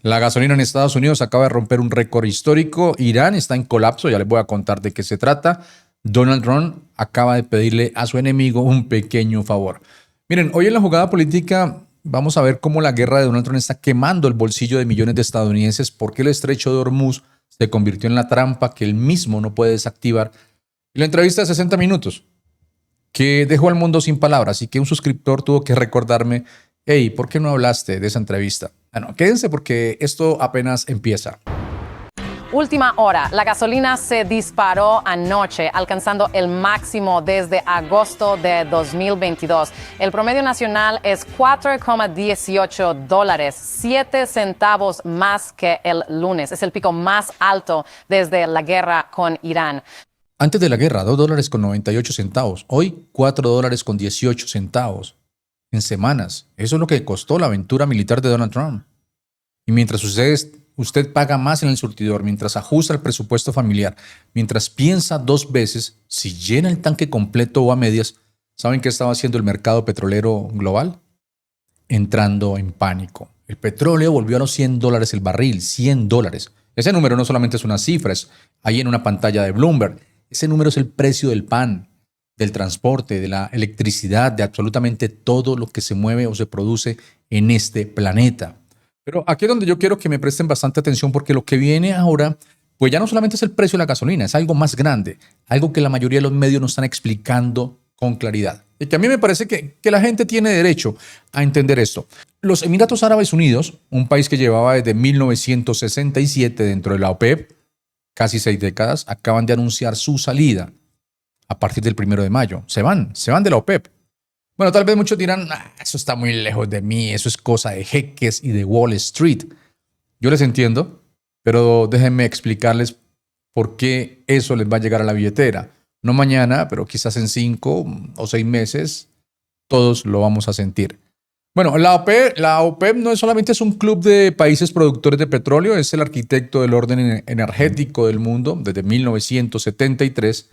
La gasolina en Estados Unidos acaba de romper un récord histórico. Irán está en colapso, ya les voy a contar de qué se trata. Donald Trump acaba de pedirle a su enemigo un pequeño favor. Miren, hoy en la jugada política vamos a ver cómo la guerra de Donald Trump está quemando el bolsillo de millones de estadounidenses, porque el estrecho de Hormuz se convirtió en la trampa que él mismo no puede desactivar. Y la entrevista de 60 minutos, que dejó al mundo sin palabras y que un suscriptor tuvo que recordarme, hey, ¿por qué no hablaste de esa entrevista? Bueno, quédense porque esto apenas empieza. Última hora, la gasolina se disparó anoche, alcanzando el máximo desde agosto de 2022. El promedio nacional es $4,18, 7 centavos más que el lunes. Es el pico más alto desde la guerra con Irán. Antes de la guerra, $2,98. Hoy, $4,18. En semanas. Eso es lo que costó la aventura militar de Donald Trump. Y mientras usted paga más en el surtidor, mientras ajusta el presupuesto familiar, mientras piensa dos veces si llena el tanque completo o a medias, ¿saben qué estaba haciendo el mercado petrolero global? Entrando en pánico. El petróleo volvió a los $100 el barril, $100. Ese número no solamente es una cifra, es ahí en una pantalla de Bloomberg. Ese número es el precio del pan, del transporte, de la electricidad, de absolutamente todo lo que se mueve o se produce en este planeta. Pero aquí es donde yo quiero que me presten bastante atención, porque lo que viene ahora, pues ya no solamente es el precio de la gasolina, es algo más grande, algo que la mayoría de los medios no están explicando con claridad. Y que a mí me parece que la gente tiene derecho a entender esto. Los Emiratos Árabes Unidos, un país que llevaba desde 1967 dentro de la OPEP, casi 6 décadas, acaban de anunciar su salida a partir del 1 de mayo. Se van de la OPEP. Bueno, tal vez muchos dirán, eso está muy lejos de mí, eso es cosa de jeques y de Wall Street. Yo les entiendo, pero déjenme explicarles por qué eso les va a llegar a la billetera. No mañana, pero quizás en 5 o 6 meses, todos lo vamos a sentir. Bueno, la OPEP no solamente es un club de países productores de petróleo, es el arquitecto del orden energético del mundo desde 1973.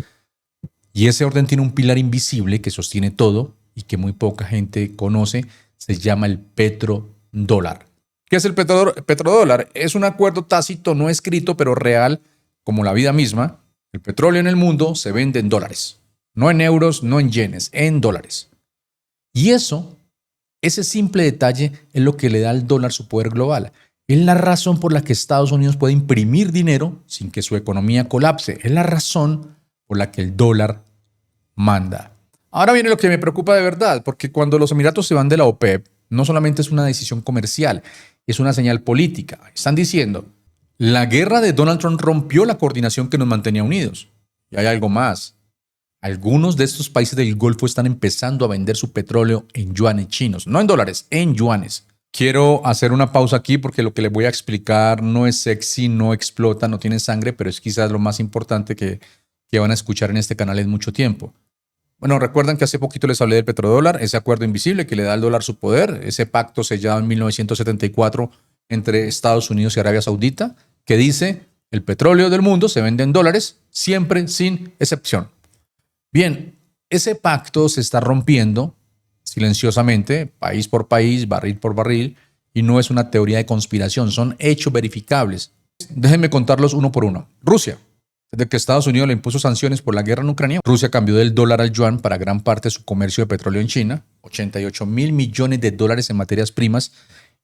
Y ese orden tiene un pilar invisible que sostiene todo y que muy poca gente conoce. Se llama el petrodólar. ¿Qué es el petrodólar? Es un acuerdo tácito, no escrito, pero real, como la vida misma. El petróleo en el mundo se vende en dólares. No en euros, no en yenes, en dólares. Y ese simple detalle es lo que le da al dólar su poder global. Es la razón por la que Estados Unidos puede imprimir dinero sin que su economía colapse. Es la razón por la que el dólar manda. Ahora viene lo que me preocupa de verdad, porque cuando los Emiratos se van de la OPEP, no solamente es una decisión comercial, es una señal política. Están diciendo, la guerra de Donald Trump rompió la coordinación que nos mantenía unidos. Y hay algo más. Algunos de estos países del Golfo están empezando a vender su petróleo en yuanes chinos, no en dólares, en yuanes. Quiero hacer una pausa aquí porque lo que les voy a explicar no es sexy, no explota, no tiene sangre, pero es quizás lo más importante que van a escuchar en este canal en mucho tiempo. Bueno, recuerdan que hace poquito les hablé del petrodólar, ese acuerdo invisible que le da al dólar su poder, ese pacto sellado en 1974 entre Estados Unidos y Arabia Saudita, que dice el petróleo del mundo se vende en dólares, siempre sin excepción. Bien, ese pacto se está rompiendo silenciosamente, país por país, barril por barril, y no es una teoría de conspiración, son hechos verificables. Déjenme contarlos uno por uno. Rusia. Desde que Estados Unidos le impuso sanciones por la guerra en Ucrania, Rusia cambió del dólar al yuan para gran parte de su comercio de petróleo en China. 88,000 millones de dólares en materias primas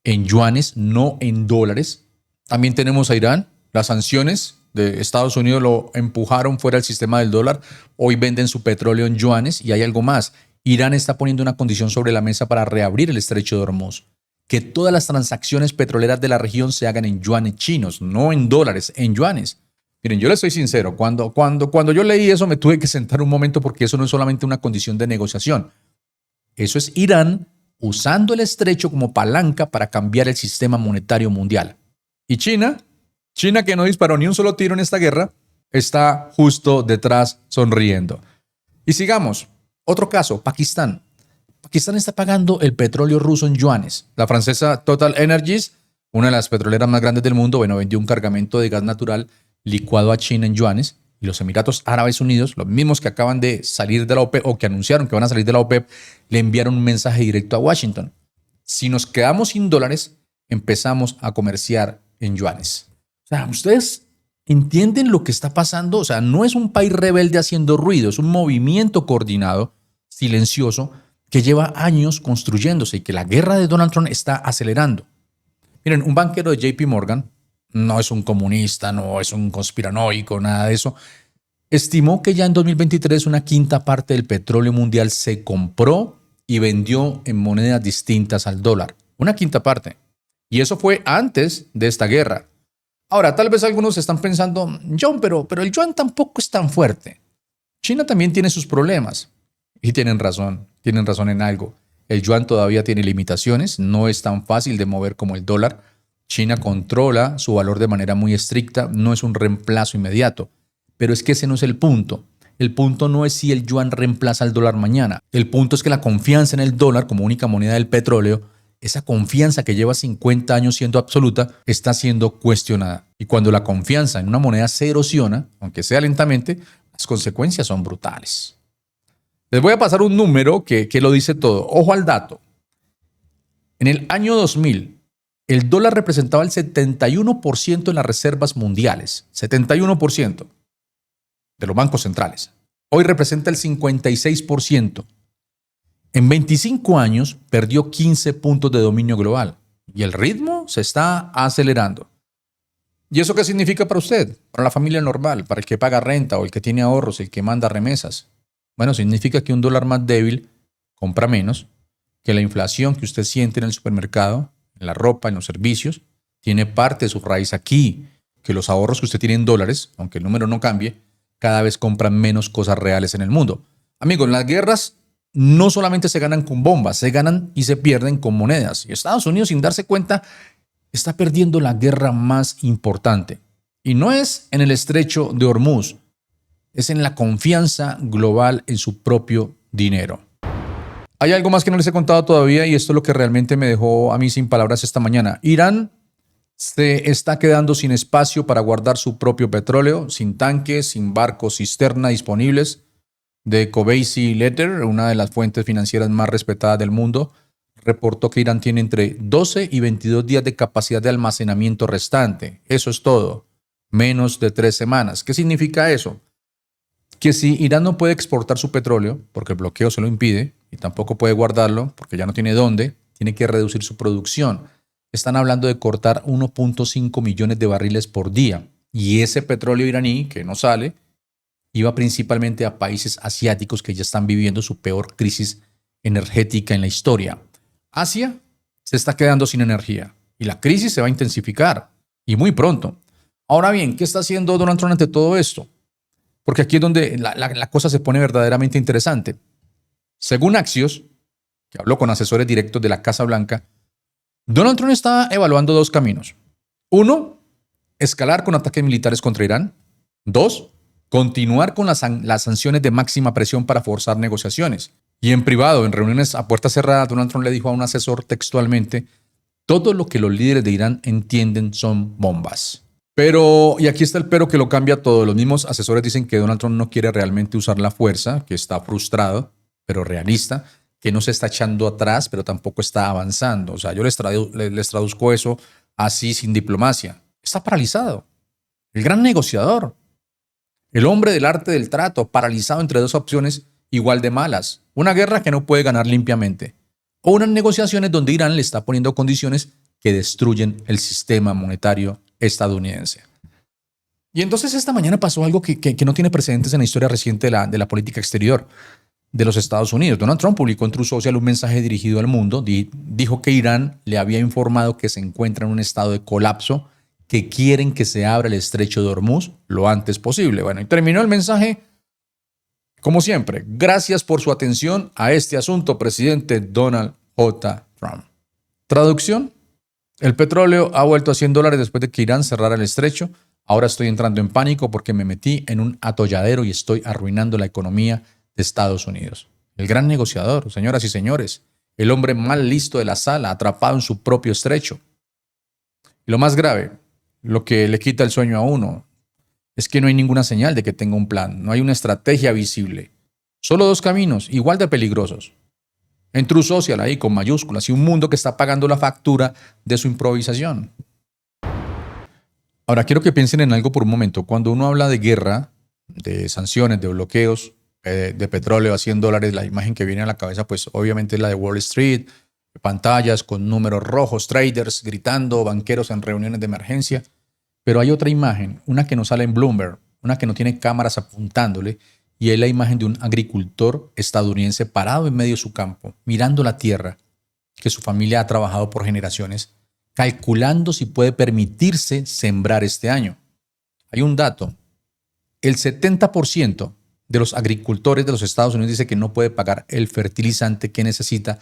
en yuanes, no en dólares. También tenemos a Irán. Las sanciones de Estados Unidos lo empujaron fuera del sistema del dólar. Hoy venden su petróleo en yuanes y hay algo más. Irán está poniendo una condición sobre la mesa para reabrir el estrecho de Hormuz. Que todas las transacciones petroleras de la región se hagan en yuanes chinos, no en dólares, en yuanes. Miren, yo les soy sincero, cuando yo leí eso me tuve que sentar un momento, porque eso no es solamente una condición de negociación. Eso es Irán usando el estrecho como palanca para cambiar el sistema monetario mundial. Y China, que no disparó ni un solo tiro en esta guerra, está justo detrás sonriendo. Y sigamos. Otro caso, Pakistán. Pakistán está pagando el petróleo ruso en yuanes. La francesa Total Energies, una de las petroleras más grandes del mundo, vendió un cargamento de gas natural licuado a China en yuanes, y los Emiratos Árabes Unidos, los mismos que acaban de salir de la OPEP o que anunciaron que van a salir de la OPEP, le enviaron un mensaje directo a Washington. Si nos quedamos sin dólares, empezamos a comerciar en yuanes. O sea, ustedes entienden lo que está pasando. O sea, no es un país rebelde haciendo ruido, es un movimiento coordinado, silencioso, que lleva años construyéndose y que la guerra de Donald Trump está acelerando. Miren, un banquero de JP Morgan, no es un comunista, no es un conspiranoico, nada de eso, estimó que ya en 2023 una quinta parte del petróleo mundial se compró y vendió en monedas distintas al dólar. Una quinta parte. Y eso fue antes de esta guerra. Ahora, tal vez algunos están pensando, John, pero el yuan tampoco es tan fuerte. China también tiene sus problemas. Y tienen razón en algo. El yuan todavía tiene limitaciones, no es tan fácil de mover como el dólar. China controla su valor de manera muy estricta, no es un reemplazo inmediato. Pero es que ese no es el punto. El punto no es si el yuan reemplaza al dólar mañana. El punto es que la confianza en el dólar como única moneda del petróleo, esa confianza que lleva 50 años siendo absoluta, está siendo cuestionada. Y cuando la confianza en una moneda se erosiona, aunque sea lentamente, las consecuencias son brutales. Les voy a pasar un número que lo dice todo. Ojo al dato. En el año 2000, el dólar representaba el 71% en las reservas mundiales. 71% de los bancos centrales. Hoy representa el 56%. En 25 años perdió 15 puntos de dominio global. Y el ritmo se está acelerando. ¿Y eso qué significa para usted? Para la familia normal, para el que paga renta o el que tiene ahorros, el que manda remesas. Bueno, significa que un dólar más débil compra menos, que la inflación que usted siente en el supermercado, en la ropa, en los servicios, tiene parte de su raíz aquí, que los ahorros que usted tiene en dólares, aunque el número no cambie, cada vez compran menos cosas reales en el mundo. Amigos, las guerras no solamente se ganan con bombas, se ganan y se pierden con monedas. Y Estados Unidos, sin darse cuenta, está perdiendo la guerra más importante. Y no es en el estrecho de Hormuz, es en la confianza global en su propio dinero. Hay algo más que no les he contado todavía y esto es lo que realmente me dejó a mí sin palabras esta mañana. Irán se está quedando sin espacio para guardar su propio petróleo, sin tanques, sin barcos cisterna disponibles. The Kobeissi Letter, una de las fuentes financieras más respetadas del mundo, reportó que Irán tiene entre 12 y 22 días de capacidad de almacenamiento restante. Eso es todo. Menos de 3 semanas. ¿Qué significa eso? Que si Irán no puede exportar su petróleo, porque el bloqueo se lo impide, y tampoco puede guardarlo, porque ya no tiene dónde, tiene que reducir su producción. Están hablando de cortar 1.5 millones de barriles por día. Y ese petróleo iraní, que no sale, iba principalmente a países asiáticos que ya están viviendo su peor crisis energética en la historia. Asia se está quedando sin energía y la crisis se va a intensificar, y muy pronto. Ahora bien, ¿qué está haciendo Donald Trump ante todo esto? Porque aquí es donde la cosa se pone verdaderamente interesante. Según Axios, que habló con asesores directos de la Casa Blanca, Donald Trump está evaluando 2 caminos. 1, escalar con ataques militares contra Irán. 2, continuar con las sanciones de máxima presión para forzar negociaciones. Y en privado, en reuniones a puerta cerrada, Donald Trump le dijo a un asesor textualmente: todo lo que los líderes de Irán entienden son bombas. Pero, y aquí está el pero que lo cambia todo. Los mismos asesores dicen que Donald Trump no quiere realmente usar la fuerza, que está frustrado, pero realista, que no se está echando atrás, pero tampoco está avanzando. O sea, yo les traduzco eso así sin diplomacia. Está paralizado. El gran negociador. El hombre del arte del trato, paralizado entre 2 opciones igual de malas. Una guerra que no puede ganar limpiamente. O unas negociaciones donde Irán le está poniendo condiciones que destruyen el sistema monetario estadounidense. Y entonces esta mañana pasó algo que no tiene precedentes en la historia reciente de la política exterior de los Estados Unidos. Donald Trump publicó en Truth Social un mensaje dirigido al mundo. Dijo que Irán le había informado que se encuentra en un estado de colapso, que quieren que se abra el estrecho de Hormuz lo antes posible. Bueno, y terminó el mensaje como siempre. Gracias por su atención a este asunto, presidente Donald J. Trump. Traducción: el petróleo ha vuelto a $100 después de que Irán cerrara el estrecho. Ahora estoy entrando en pánico porque me metí en un atolladero y estoy arruinando la economía de Estados Unidos. El gran negociador, señoras y señores, el hombre más listo de la sala, atrapado en su propio estrecho. Y lo más grave, lo que le quita el sueño a uno, es que no hay ninguna señal de que tenga un plan, no hay una estrategia visible. Solo 2 caminos, igual de peligrosos. en True Social ahí con mayúsculas, y un mundo que está pagando la factura de su improvisación. Ahora quiero que piensen en algo por un momento. Cuando uno habla de guerra, de sanciones, de bloqueos, de petróleo a $100, la imagen que viene a la cabeza pues obviamente es la de Wall Street, pantallas con números rojos, traders gritando, banqueros en reuniones de emergencia. Pero hay otra imagen, una que no sale en Bloomberg, una que no tiene cámaras apuntándole, y es la imagen de un agricultor estadounidense parado en medio de su campo, mirando la tierra que su familia ha trabajado por generaciones, calculando si puede permitirse sembrar este año. Hay un dato, el 70% de los agricultores de los Estados Unidos dice que no puede pagar el fertilizante que necesita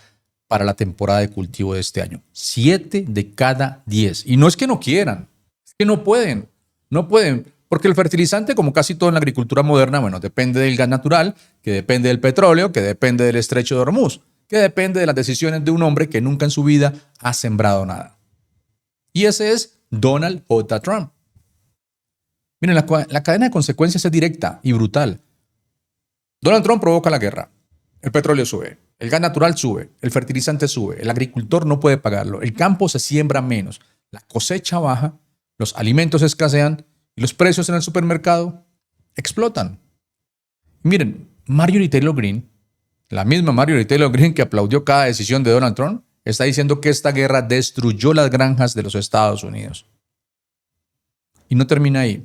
para la temporada de cultivo de este año. 7 de cada 10. Y no es que no quieran, es que no pueden. No pueden, porque el fertilizante, como casi todo en la agricultura moderna, bueno, depende del gas natural, que depende del petróleo, que depende del estrecho de Hormuz, que depende de las decisiones de un hombre que nunca en su vida ha sembrado nada. Y ese es Donald J. Trump. Miren, la cadena de consecuencias es directa y brutal. Donald Trump provoca la guerra. El petróleo sube, el gas natural sube, el fertilizante sube, el agricultor no puede pagarlo, el campo se siembra menos, la cosecha baja, los alimentos escasean y los precios en el supermercado explotan. Miren, Marjorie Taylor Greene, la misma Marjorie Taylor Greene que aplaudió cada decisión de Donald Trump, está diciendo que esta guerra destruyó las granjas de los Estados Unidos. Y no termina ahí,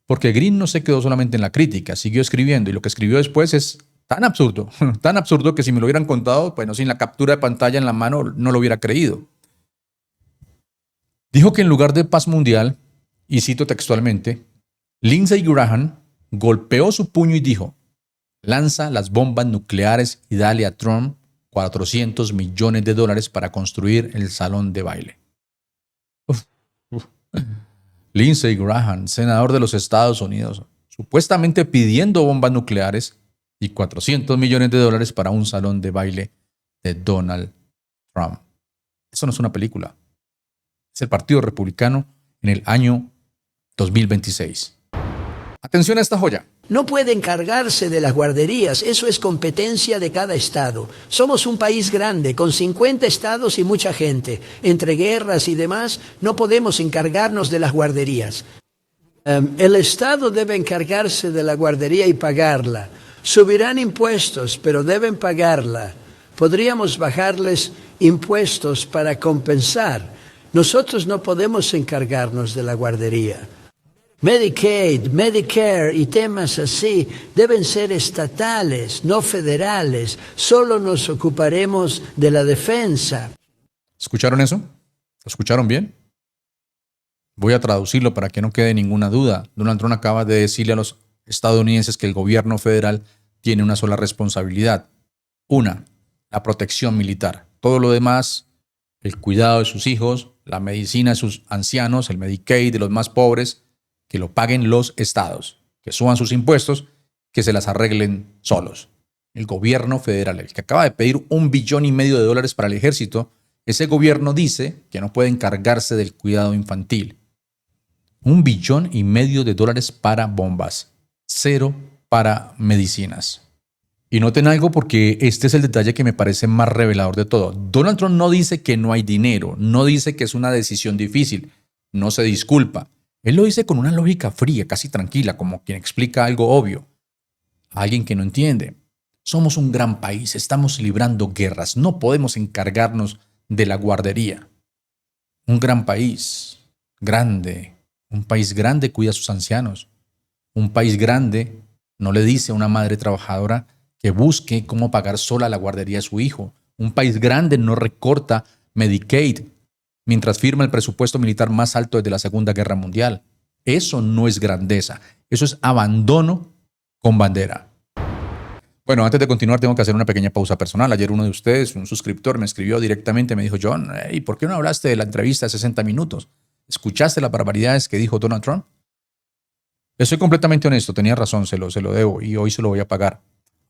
porque Greene no se quedó solamente en la crítica, siguió escribiendo, y lo que escribió después es tan absurdo que si me lo hubieran contado, bueno, sin la captura de pantalla en la mano, no lo hubiera creído. Dijo que en lugar de paz mundial, y cito textualmente, Lindsey Graham golpeó su puño y dijo: lanza las bombas nucleares y dale a Trump $400 millones para construir el salón de baile. Lindsey Graham, senador de los Estados Unidos, supuestamente pidiendo bombas nucleares y $400 millones para un salón de baile de Donald Trump. Eso no es una película. Es el Partido Republicano en el año 2026. Atención a esta joya. No puede encargarse de las guarderías, eso es competencia de cada estado. Somos un país grande, con 50 estados y mucha gente. Entre guerras y demás, no podemos encargarnos de las guarderías. El estado debe encargarse de la guardería y pagarla. Subirán impuestos, pero deben pagarla. Podríamos bajarles impuestos para compensar. Nosotros no podemos encargarnos de la guardería. Medicaid, Medicare y temas así deben ser estatales, no federales. Solo nos ocuparemos de la defensa. ¿Escucharon eso? ¿Lo escucharon bien? Voy a traducirlo para que no quede ninguna duda. Donald Trump acaba de decirle a los estadounidenses que el gobierno federal tiene una sola responsabilidad. Una, la protección militar. Todo lo demás, el cuidado de sus hijos, la medicina de sus ancianos, el Medicaid de los más pobres, que lo paguen los estados, que suban sus impuestos, que se las arreglen solos. El gobierno federal, el que acaba de pedir $1,5 billones para el ejército, ese gobierno dice que no puede encargarse del cuidado infantil. $1,5 billones para bombas, 0 para medicinas. Y noten algo, porque este es el detalle que me parece más revelador de todo. Donald Trump no dice que no hay dinero, no dice que es una decisión difícil, no se disculpa. Él lo dice con una lógica fría, casi tranquila, como quien explica algo obvio. A alguien que no entiende. Somos un gran país, estamos librando guerras, no podemos encargarnos de la guardería. Un gran país, grande, un país grande cuida a sus ancianos. Un país grande no le dice a una madre trabajadora que busque cómo pagar sola la guardería de su hijo. Un país grande no recorta Medicaid mientras firma el presupuesto militar más alto desde la Segunda Guerra Mundial. Eso no es grandeza, eso es abandono con bandera. Bueno, antes de continuar tengo que hacer una pequeña pausa personal. Ayer uno de ustedes, un suscriptor, me escribió directamente, me dijo: John, ¿por qué no hablaste de la entrevista de 60 minutos? ¿Escuchaste las barbaridades que dijo Donald Trump? Les soy completamente honesto, tenía razón, se lo debo y hoy se lo voy a pagar.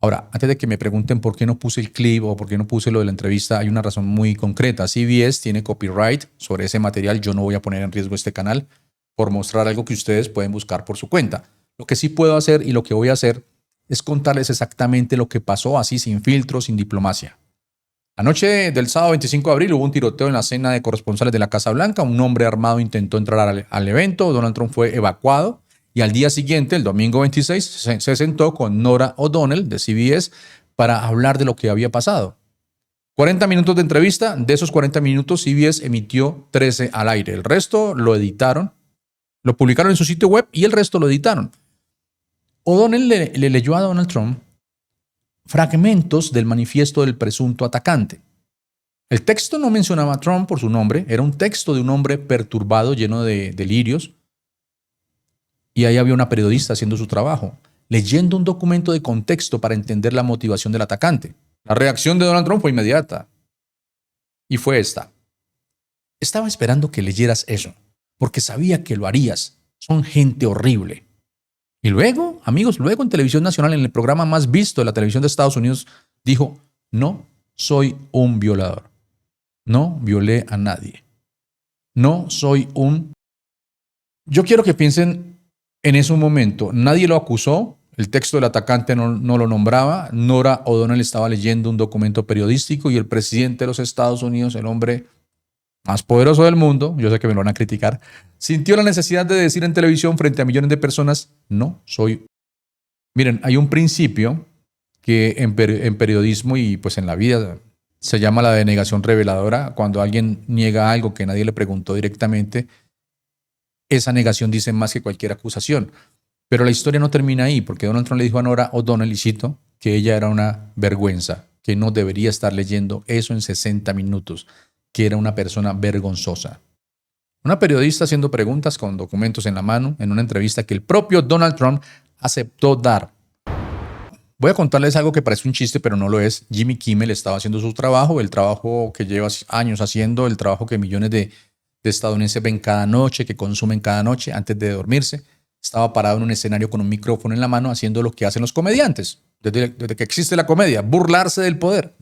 Ahora, antes de que me pregunten por qué no puse el clip o por qué no puse lo de la entrevista, hay una razón muy concreta. CBS tiene copyright sobre ese material. Yo no voy a poner en riesgo este canal por mostrar algo que ustedes pueden buscar por su cuenta. Lo que sí puedo hacer y lo que voy a hacer es contarles exactamente lo que pasó, así sin filtro, sin diplomacia. La noche del sábado 25 de abril hubo un tiroteo en la cena de corresponsales de la Casa Blanca. Un hombre armado intentó entrar al evento. Donald Trump fue evacuado. Y al día siguiente, el domingo 26, se sentó con Norah O'Donnell de CBS para hablar de lo que había pasado. 40 minutos de entrevista. De esos 40 minutos, CBS emitió 13 al aire. El resto lo editaron, lo publicaron en su sitio web y el resto lo editaron. O'Donnell le leyó a Donald Trump fragmentos del manifiesto del presunto atacante. El texto no mencionaba a Trump por su nombre, era un texto de un hombre perturbado, lleno de delirios, y ahí había una periodista haciendo su trabajo, leyendo un documento de contexto para entender la motivación del atacante. La reacción de Donald Trump fue inmediata, y fue esta. Estaba esperando que leyeras eso, porque sabía que lo harías. Son gente horrible. Y luego, amigos, luego en televisión nacional, en el programa más visto de la televisión de Estados Unidos, dijo, no soy un violador. No violé a nadie. No soy un... Yo quiero que piensen en ese momento. Nadie lo acusó. El texto del atacante no lo nombraba. Norah O'Donnell estaba leyendo un documento periodístico y el presidente de los Estados Unidos, el hombre más poderoso del mundo, yo sé que me lo van a criticar, sintió la necesidad de decir en televisión frente a millones de personas, no soy. Miren, hay un principio que en periodismo y pues en la vida se llama la denegación reveladora. Cuando alguien niega algo que nadie le preguntó directamente, esa negación dice más que cualquier acusación. Pero la historia no termina ahí, porque Donald Trump le dijo a Norah O'Donnell, y cito, que ella era una vergüenza, que no debería estar leyendo eso en 60 minutos. Que era una persona vergonzosa. Una periodista haciendo preguntas con documentos en la mano en una entrevista que el propio Donald Trump aceptó dar. Voy a contarles algo que parece un chiste, pero no lo es. Jimmy Kimmel estaba haciendo su trabajo, el trabajo que lleva años haciendo, el trabajo que millones de estadounidenses ven cada noche, que consumen cada noche antes de dormirse. Estaba parado en un escenario con un micrófono en la mano haciendo lo que hacen los comediantes, desde que existe la comedia, burlarse del poder.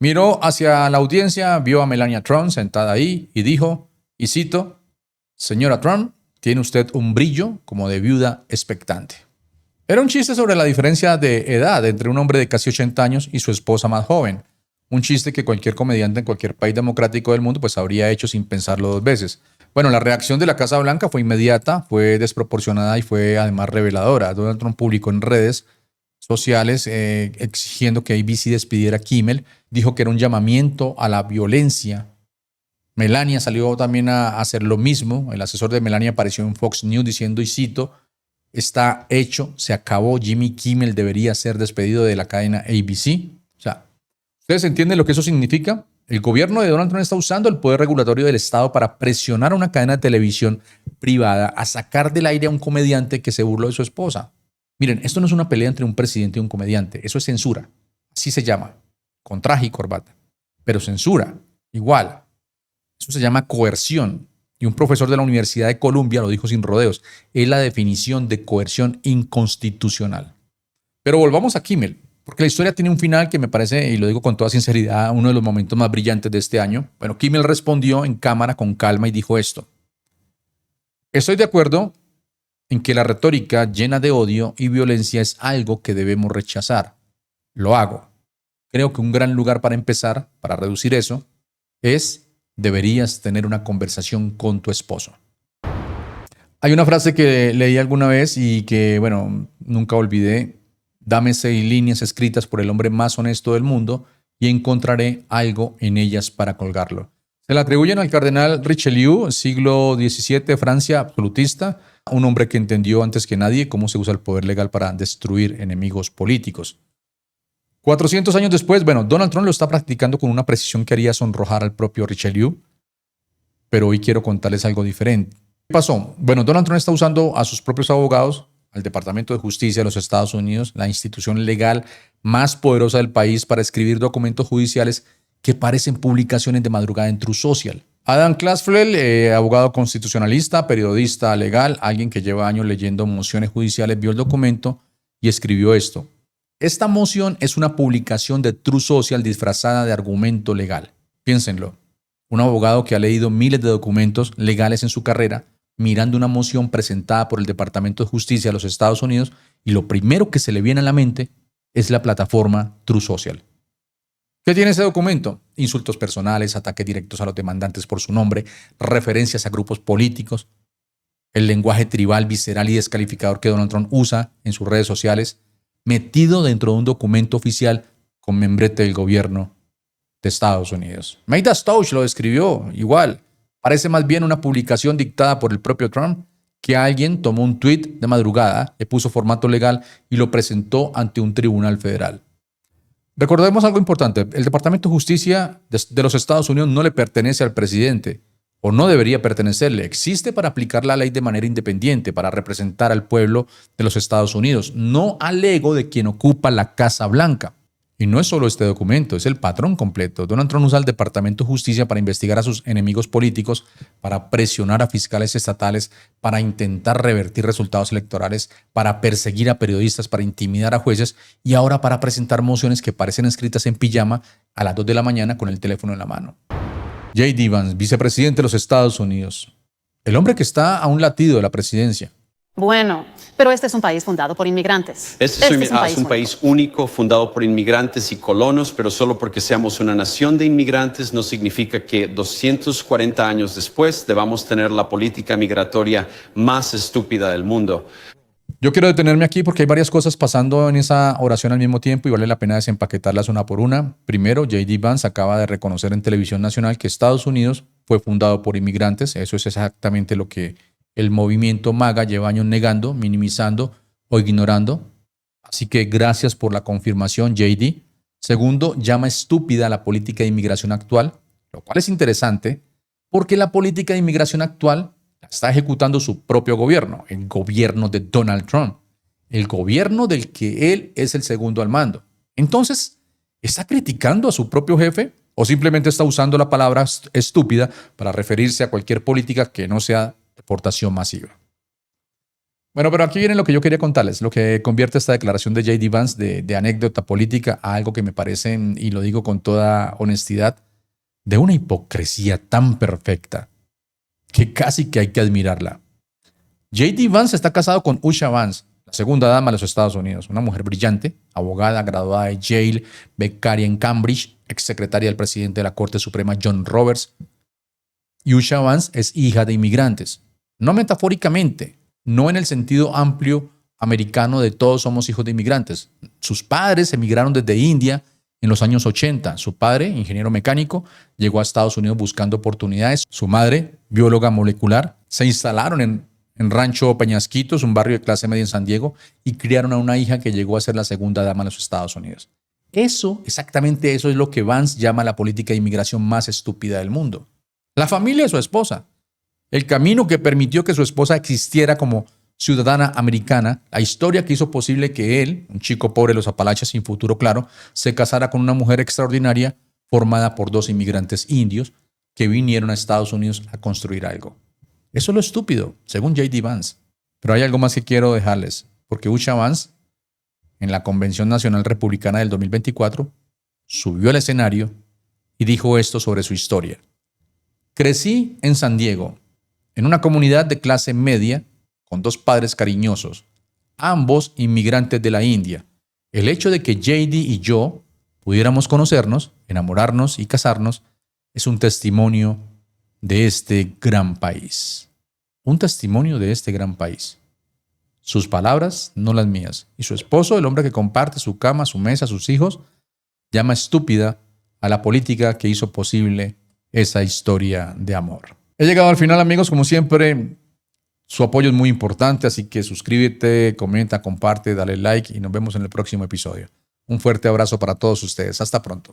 Miró hacia la audiencia, vio a Melania Trump sentada ahí y dijo, y cito, señora Trump, tiene usted un brillo como de viuda expectante. Era un chiste sobre la diferencia de edad entre un hombre de casi 80 años y su esposa más joven. Un chiste que cualquier comediante en cualquier país democrático del mundo pues habría hecho sin pensarlo dos veces. Bueno, la reacción de la Casa Blanca fue inmediata, fue desproporcionada y fue además reveladora. Donald Trump publicó en redes sociales exigiendo que ABC despidiera a Kimmel. Dijo que era un llamamiento a la violencia. Melania salió también a hacer lo mismo. El asesor de Melania apareció en Fox News diciendo, y cito, está hecho, se acabó, Jimmy Kimmel debería ser despedido de la cadena ABC. O sea, ¿ustedes entienden lo que eso significa? El gobierno de Donald Trump está usando el poder regulatorio del Estado para presionar a una cadena de televisión privada a sacar del aire a un comediante que se burló de su esposa. Miren, esto no es una pelea entre un presidente y un comediante, eso es censura, así se llama, con traje y corbata, pero censura, igual, eso se llama coerción, y un profesor de la Universidad de Columbia lo dijo sin rodeos, es la definición de coerción inconstitucional. Pero volvamos a Kimmel, porque la historia tiene un final que me parece, y lo digo con toda sinceridad, uno de los momentos más brillantes de este año. Bueno, Kimmel respondió en cámara con calma y dijo esto, estoy de acuerdo en que la retórica llena de odio y violencia es algo que debemos rechazar. Lo hago. Creo que un gran lugar para empezar, para reducir eso, deberías tener una conversación con tu esposo. Hay una frase que leí alguna vez y que, bueno, nunca olvidé. Dame 6 líneas escritas por el hombre más honesto del mundo y encontraré algo en ellas para colgarlo. Se le atribuyen al cardenal Richelieu, siglo XVII, Francia, absolutista, un hombre que entendió antes que nadie cómo se usa el poder legal para destruir enemigos políticos. 400 años después, bueno, Donald Trump lo está practicando con una precisión que haría sonrojar al propio Richelieu, pero hoy quiero contarles algo diferente. ¿Qué pasó? Bueno, Donald Trump está usando a sus propios abogados, al Departamento de Justicia de los Estados Unidos, la institución legal más poderosa del país, para escribir documentos judiciales que parecen publicaciones de madrugada en Truth Social. Adam Klasfeld, abogado constitucionalista, periodista legal, alguien que lleva años leyendo mociones judiciales, vio el documento y escribió esto. Esta moción es una publicación de Truth Social disfrazada de argumento legal. Piénsenlo. Un abogado que ha leído miles de documentos legales en su carrera, mirando una moción presentada por el Departamento de Justicia de los Estados Unidos, y lo primero que se le viene a la mente es la plataforma Truth Social. ¿Qué tiene ese documento? Insultos personales, ataques directos a los demandantes por su nombre, referencias a grupos políticos, el lenguaje tribal, visceral y descalificador que Donald Trump usa en sus redes sociales, metido dentro de un documento oficial con membrete del gobierno de Estados Unidos. Maida Stouch lo describió igual. Parece más bien una publicación dictada por el propio Trump, que alguien tomó un tweet de madrugada, le puso formato legal y lo presentó ante un tribunal federal. Recordemos algo importante. El Departamento de Justicia de los Estados Unidos no le pertenece al presidente, o no debería pertenecerle. Existe para aplicar la ley de manera independiente, para representar al pueblo de los Estados Unidos, no al ego de quien ocupa la Casa Blanca. Y no es solo este documento, es el patrón completo. Donald Trump usa el Departamento de Justicia para investigar a sus enemigos políticos, para presionar a fiscales estatales, para intentar revertir resultados electorales, para perseguir a periodistas, para intimidar a jueces y ahora para presentar mociones que parecen escritas en pijama a las 2 de la mañana con el teléfono en la mano. J.D. Vance, vicepresidente de los Estados Unidos. El hombre que está a un latido de la presidencia. Bueno, pero este es un país fundado por inmigrantes. Este es un país único, fundado por inmigrantes y colonos, pero solo porque seamos una nación de inmigrantes no significa que 240 años después debamos tener la política migratoria más estúpida del mundo. Yo quiero detenerme aquí porque hay varias cosas pasando en esa oración al mismo tiempo y vale la pena desempaquetarlas una por una. Primero, J.D. Vance acaba de reconocer en televisión nacional que Estados Unidos fue fundado por inmigrantes. Eso es exactamente lo que el movimiento MAGA lleva años negando, minimizando o ignorando. Así que gracias por la confirmación, J.D. Segundo, llama estúpida la política de inmigración actual, lo cual es interesante porque la política de inmigración actual la está ejecutando su propio gobierno, el gobierno de Donald Trump, el gobierno del que él es el segundo al mando. Entonces, ¿está criticando a su propio jefe o simplemente está usando la palabra estúpida para referirse a cualquier política que no sea deportación masiva? Bueno, pero aquí viene lo que yo quería contarles, lo que convierte esta declaración de J.D. Vance de anécdota política a algo que me parece, y lo digo con toda honestidad, de una hipocresía tan perfecta que casi que hay que admirarla. J.D. Vance está casado con Usha Vance, la segunda dama de los Estados Unidos, una mujer brillante, abogada, graduada de Yale, becaria en Cambridge, exsecretaria del presidente de la Corte Suprema John Roberts. Y Usha Vance es hija de inmigrantes, no metafóricamente, no en el sentido amplio americano de todos somos hijos de inmigrantes. Sus padres emigraron desde India en los años 80. Su padre, ingeniero mecánico, llegó a Estados Unidos buscando oportunidades. Su madre, bióloga molecular, se instalaron en Rancho Peñasquitos, un barrio de clase media en San Diego, y criaron a una hija que llegó a ser la segunda dama de los Estados Unidos. Eso, exactamente eso es lo que Vance llama la política de inmigración más estúpida del mundo. La familia de su esposa, el camino que permitió que su esposa existiera como ciudadana americana, la historia que hizo posible que él, un chico pobre de los Apalaches sin futuro claro, se casara con una mujer extraordinaria formada por 2 inmigrantes indios que vinieron a Estados Unidos a construir algo. Eso es lo estúpido, según J.D. Vance. Pero hay algo más que quiero dejarles, porque Usha Vance, en la Convención Nacional Republicana del 2024, subió al escenario y dijo esto sobre su historia. Crecí en San Diego, en una comunidad de clase media, con 2 padres cariñosos, ambos inmigrantes de la India. El hecho de que J.D. y yo pudiéramos conocernos, enamorarnos y casarnos es un testimonio de este gran país. Un testimonio de este gran país. Sus palabras, no las mías. Y su esposo, el hombre que comparte su cama, su mesa, sus hijos, llama estúpida a la política que hizo posible esa historia de amor. He llegado al final, amigos, como siempre. Su apoyo es muy importante, así que suscríbete, comenta, comparte, dale like y nos vemos en el próximo episodio. Un fuerte abrazo para todos ustedes. Hasta pronto.